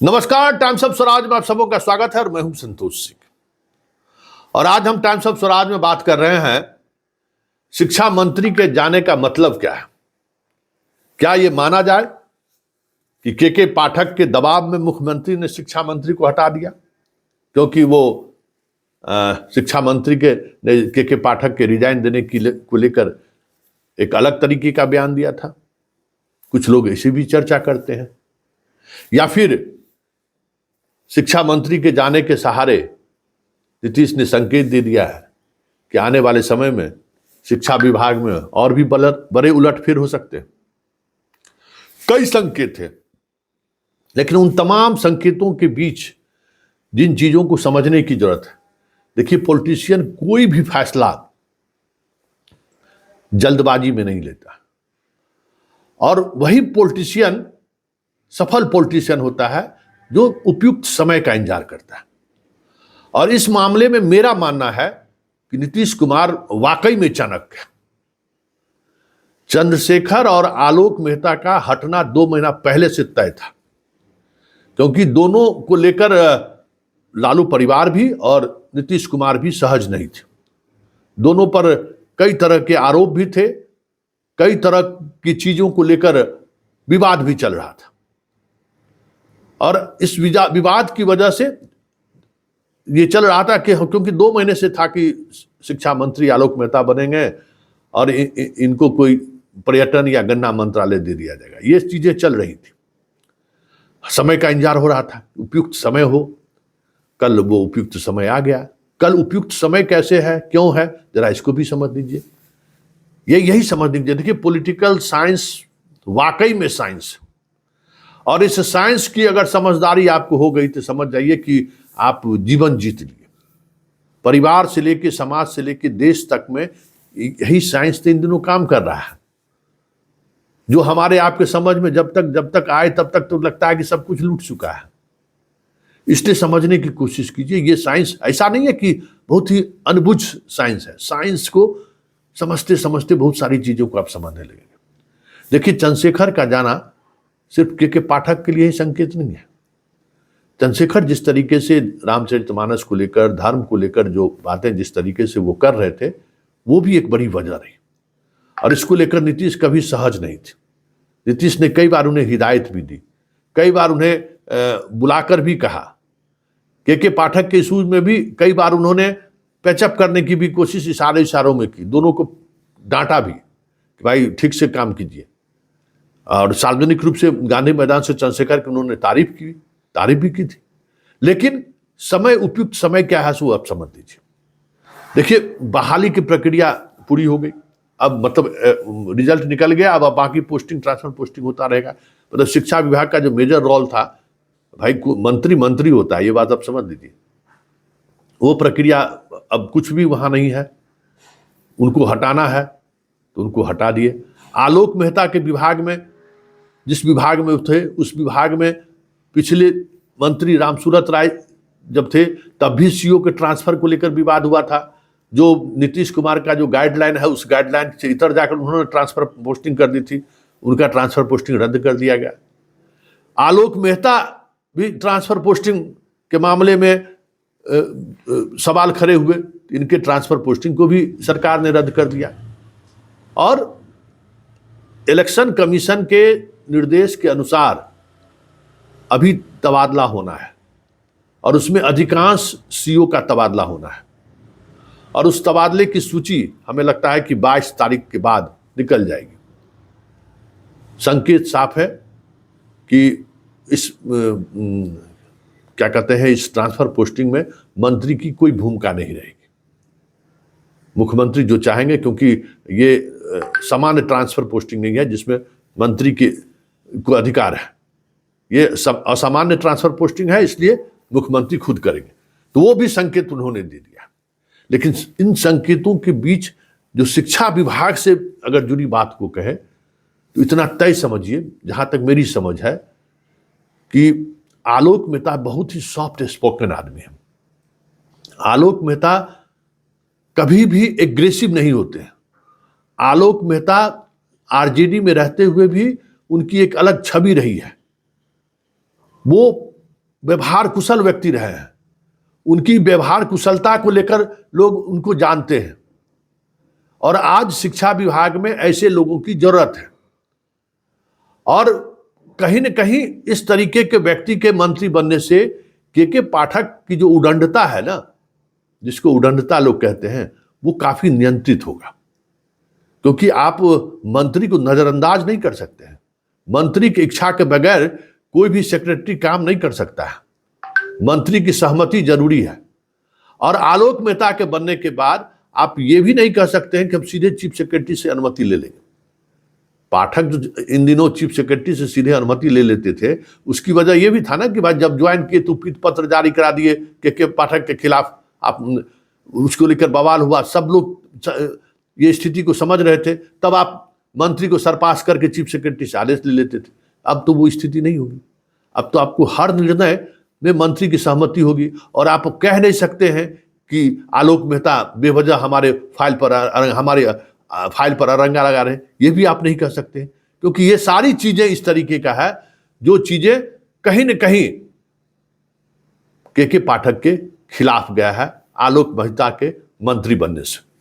नमस्कार, times of Swaraj में आप सबों का स्वागत है और मैं हूं संतोष सिंह। और आज हम टाइम्स ऑफ स्वराज में बात कर रहे हैं शिक्षा मंत्री के जाने का मतलब क्या है। क्या यह माना जाए कि के पाठक के दबाव में मुख्यमंत्री ने शिक्षा मंत्री को हटा दिया, क्योंकि वो शिक्षा मंत्री के पाठक के रिजाइन देने को लेकर एक अलग तरीके का बयान दिया था। कुछ लोग ऐसी भी चर्चा करते हैं। या फिर शिक्षा मंत्री के जाने के सहारे नीतीश ने संकेत दे दिया है कि आने वाले समय में शिक्षा विभाग में और भी बड़े उलटफेर हो सकते हैं। कई संकेत हैं, लेकिन उन तमाम संकेतों के बीच जिन चीजों को समझने की जरूरत है। देखिए, पॉलिटिशियन कोई भी फैसला जल्दबाजी में नहीं लेता, और वही पॉलिटिशियन सफल पॉलिटिशियन होता है जो उपयुक्त समय का इंतजार करता है। और इस मामले में मेरा मानना है कि नीतीश कुमार वाकई में चाणक्य है। चंद्रशेखर और आलोक मेहता का हटना 2 महीना पहले से तय था, क्योंकि दोनों को लेकर लालू परिवार भी और नीतीश कुमार भी सहज नहीं थे। दोनों पर कई तरह के आरोप भी थे, कई तरह की चीजों को लेकर विवाद भी चल रहा था। और इस विवाद की वजह से ये चल रहा था कि क्योंकि 2 महीने से था कि शिक्षा मंत्री आलोक मेहता बनेंगे और इनको कोई पर्यटन या गन्ना मंत्रालय दे दिया जाएगा। ये चीजें चल रही थी, समय का इंतजार हो रहा था, उपयुक्त समय हो। कल वो उपयुक्त समय आ गया। कल उपयुक्त समय कैसे है, क्यों है, जरा इसको भी समझ लीजिए। यही समझ लीजिए। देखिए, पॉलिटिकल साइंस वाकई में साइंस, और इस साइंस की अगर समझदारी आपको हो गई तो समझ जाइए कि आप जीवन जीत लिए। परिवार से लेके, समाज से लेके देश तक में यही साइंस इन दिनों काम कर रहा है। जो हमारे आपके समझ में जब तक आए तब तक तो लगता है कि सब कुछ लूट चुका है। इसलिए समझने की कोशिश कीजिए। ये साइंस ऐसा नहीं है कि बहुत ही अनबुझ साइंस है। साइंस को समझते समझते बहुत सारी चीजों को आप समझने लगेंगे। देखिए, चंद्रशेखर का जाना सिर्फ के पाठक के लिए ही संकेत नहीं है। चंद्रशेखर जिस तरीके से रामचरितमानस को लेकर, धर्म को लेकर जो बातें जिस तरीके से वो कर रहे थे, वो भी एक बड़ी वजह रही। और इसको लेकर नीतीश कभी सहज नहीं थे। नीतीश ने कई बार उन्हें हिदायत भी दी, कई बार उन्हें बुलाकर भी कहा। के पाठक के इशूज में भी कई बार उन्होंने पैचअप करने की भी कोशिश इशारों में की। दोनों को डांटा भी कि भाई ठीक से काम कीजिए। और सार्वजनिक रूप से गांधी मैदान से चंद्रशेखर की उन्होंने तारीफ भी की थी। लेकिन समय, उपयुक्त समय क्या है, सो आप समझ लीजिए। देखिए, बहाली की प्रक्रिया पूरी हो गई। अब मतलब रिजल्ट निकल गया। अब बाकी पोस्टिंग, ट्रांसफर पोस्टिंग होता रहेगा। मतलब शिक्षा विभाग का जो मेजर रोल था, भाई मंत्री होता है, ये बात आप समझ लीजिए। वो प्रक्रिया अब कुछ भी वहां नहीं है। उनको हटाना है तो उनको हटा दिए। आलोक मेहता के विभाग में, जिस विभाग में थे, उस विभाग में पिछले मंत्री रामसूरत राय जब थे तब भी सीओ के ट्रांसफर को लेकर विवाद हुआ था। जो नीतीश कुमार का जो गाइडलाइन है, उस गाइडलाइन से इतर जाकर उन्होंने ट्रांसफर पोस्टिंग कर दी थी। उनका ट्रांसफर पोस्टिंग रद्द कर दिया गया। आलोक मेहता भी ट्रांसफर पोस्टिंग के मामले में सवाल खड़े हुए। इनके ट्रांसफर पोस्टिंग को भी सरकार ने रद्द कर दिया। और इलेक्शन कमीशन के निर्देश के अनुसार अभी तबादला होना है, और उसमें अधिकांश सीओ का तबादला होना है। और उस तबादले की सूची हमें लगता है कि 22 तारीख के बाद निकल जाएगी। संकेत साफ है कि इस क्या कहते हैं, इस ट्रांसफर पोस्टिंग में मंत्री की कोई भूमिका नहीं रहेगी। मुख्यमंत्री जो चाहेंगे, क्योंकि ये सामान्य ट्रांसफर पोस्टिंग नहीं है जिसमें मंत्री को अधिकार है। ये सब असामान्य ट्रांसफर पोस्टिंग है, इसलिए मुख्यमंत्री खुद करेंगे। तो वो भी संकेत उन्होंने दे दिया। लेकिन इन संकेतों के बीच जो शिक्षा विभाग से अगर जुड़ी बात को कहे तो इतना तय समझिए, जहां तक मेरी समझ है, कि आलोक मेहता बहुत ही सॉफ्ट स्पोकन आदमी है। आलोक मेहता कभी भी एग्रेसिव नहीं होते हैं। आलोक मेहता आरजेडी में रहते हुए भी उनकी एक अलग छवि रही है। वो व्यवहार कुशल व्यक्ति रहे हैं, उनकी व्यवहार कुशलता को लेकर लोग उनको जानते हैं और आज शिक्षा विभाग में ऐसे लोगों की जरूरत है। और कहीं न कहीं इस तरीके के व्यक्ति के मंत्री बनने से के पाठक की जो उदंडता है ना, जिसको उदंडता लोग कहते हैं, वो काफी नियंत्रित होगा, क्योंकि आप मंत्री को नजरअंदाज नहीं कर सकते हैं। मंत्री की इच्छा के बगैर कोई भी सेक्रेटरी काम नहीं कर सकता है, मंत्री की सहमति जरूरी है। और आलोक मेहता के बनने के बाद आप ये भी नहीं कह सकते हैं कि हम सीधे चीफ सेक्रेटरी से अनुमति ले लेंगे। पाठक जो इन दिनों चीफ सेक्रेटरी से सीधे अनुमति ले लेते थे, उसकी वजह यह भी था ना कि भाई जब ज्वाइन किए तो पत्र जारी करा दिए के पाठक के खिलाफ, आप उसको लेकर बवाल हुआ, सब लोग ये स्थिति को समझ रहे थे, तब आप मंत्री को सरपास करके चीफ सेक्रेटरी से आदेश ले लेते थे। अब तो वो स्थिति नहीं होगी, अब तो आपको हर निर्णय में मंत्री की सहमति होगी और आप कह नहीं सकते हैं कि आलोक मेहता बेवजह हमारे फाइल पर अरंगा लगा रहे हैं, ये भी आप नहीं कह सकते, क्योंकि ये सारी चीजें इस तरीके का है जो चीजें कहीं न कहीं के पाठक के खिलाफ गया है आलोक मेहता के मंत्री बनने से।